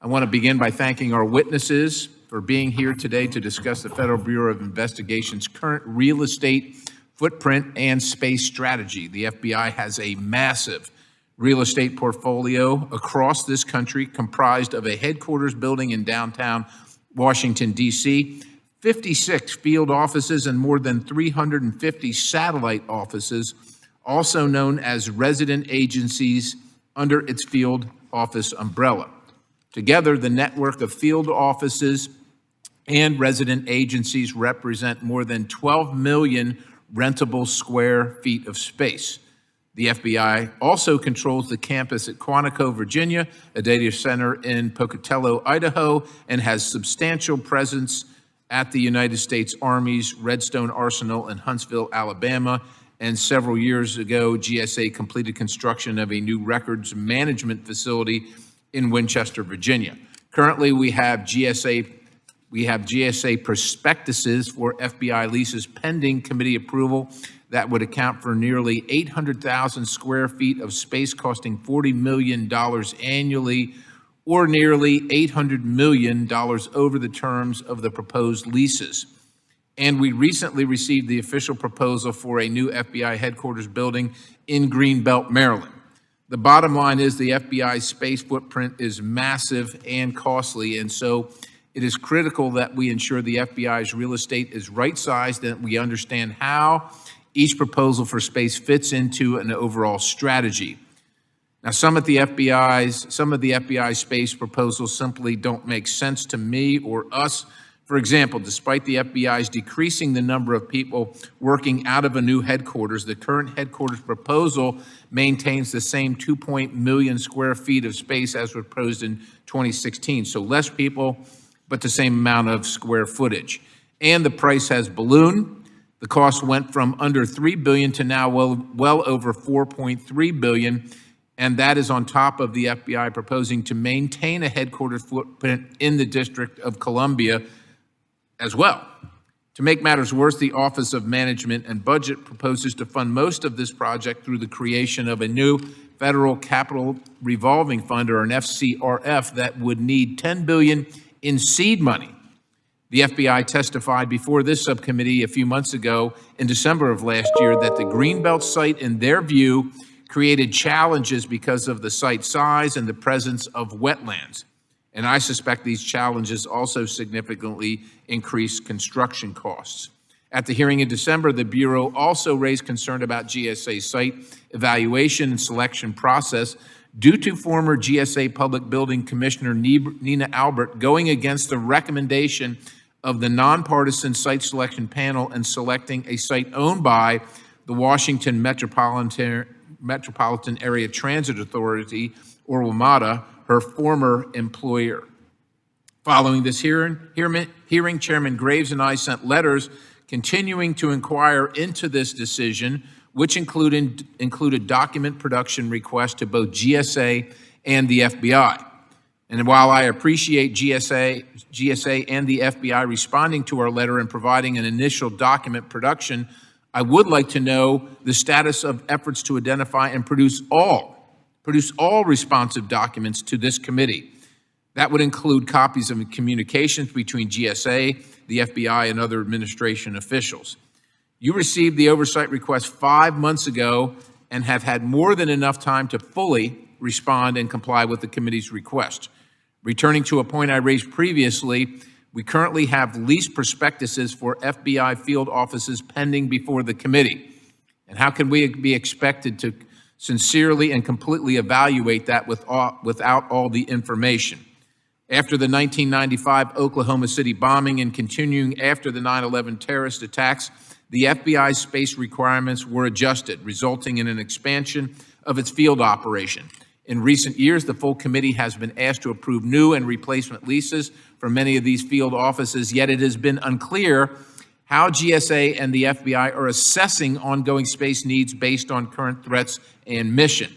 I want to begin by thanking our witnesses for being here today to discuss the Federal Bureau of Investigation's current real estate footprint and space strategy. The FBI has a massive real estate portfolio across this country comprised of a headquarters building in downtown Washington, D.C., 56 field offices, and more than 350 satellite offices, also known as resident agencies under its field office umbrella. Together, the network of field offices and resident agencies represent more than 12 million rentable square feet of space. The FBI also controls the campus at Quantico, Virginia, a data center in Pocatello, Idaho, and has substantial presence at the United States Army's Redstone Arsenal in Huntsville, Alabama. And several years ago, GSA completed construction of a new records management facility in Winchester, Virginia. Currently, we have GSA prospectuses for FBI leases pending committee approval that would account for nearly 800,000 square feet of space costing $40 million annually, or nearly $800 million over the terms of the proposed leases. And we recently received the official proposal for a new FBI headquarters building in Greenbelt, Maryland. The bottom line is the FBI's space footprint is massive and costly, and so it is critical that we ensure the FBI's real estate is right-sized and that we understand how each proposal for space fits into an overall strategy. Now, some of the FBI space proposals simply don't make sense to me or us. For example, despite the FBI's decreasing the number of people working out of a new headquarters, the current headquarters proposal maintains the same 2 million square feet of space as proposed in 2016. So less people, but the same amount of square footage. And the price has ballooned. The cost went from under $3 billion to now well over $4.3 billion. And that is on top of the FBI proposing to maintain a headquarters footprint in the District of Columbia as well. To make matters worse, the Office of Management and Budget proposes to fund most of this project through the creation of a new Federal Capital Revolving Fund, or an FCRF, that would need $10 billion in seed money. The FBI testified before this subcommittee a few months ago in December of last year that the Greenbelt site, in their view, created challenges because of the site size and the presence of wetlands. And I suspect these challenges also significantly increase construction costs. At the hearing in December, the Bureau also raised concern about GSA's site evaluation and selection process due to former GSA Public Building Commissioner Nina Albert going against the recommendation of the nonpartisan site selection panel and selecting a site owned by the Washington Metropolitan Area Transit Authority, or WMATA, her former employer. Following this hearing, Chairman Graves and I sent letters continuing to inquire into this decision, which included document production requests to both GSA and the FBI. And while I appreciate GSA and the FBI responding to our letter and providing an initial document production, I would like to know the status of efforts to identify and produce all responsive documents to this committee. That would include copies of communications between GSA, the FBI, and other administration officials. You received the oversight request 5 months ago and have had more than enough time to fully respond and comply with the committee's request. Returning to a point I raised previously, we currently have lease prospectuses for FBI field offices pending before the committee. And how can we be expected to sincerely and completely evaluate that without all the information? After the 1995 Oklahoma City bombing and continuing after the 9/11 terrorist attacks, the FBI's space requirements were adjusted, resulting in an expansion of its field operation. In recent years, the full committee has been asked to approve new and replacement leases for many of these field offices, yet it has been unclear how GSA and the FBI are assessing ongoing space needs based on current threats and mission.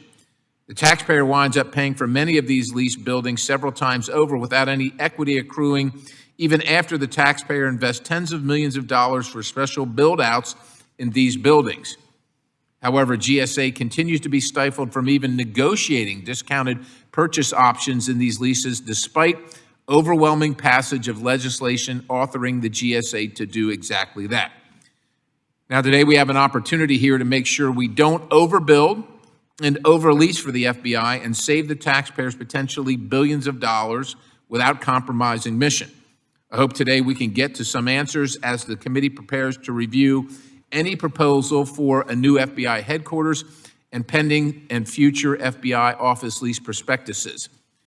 The taxpayer winds up paying for many of these leased buildings several times over without any equity accruing, even after the taxpayer invests tens of millions of dollars for special build-outs in these buildings. However, GSA continues to be stifled from even negotiating discounted purchase options in these leases, despite overwhelming passage of legislation authoring the GSA to do exactly that. Now, today we have an opportunity here to make sure we don't overbuild and overlease for the FBI and save the taxpayers potentially billions of dollars without compromising mission. I hope today we can get to some answers as the committee prepares to review any proposal for a new FBI headquarters and pending and future FBI office lease prospectuses.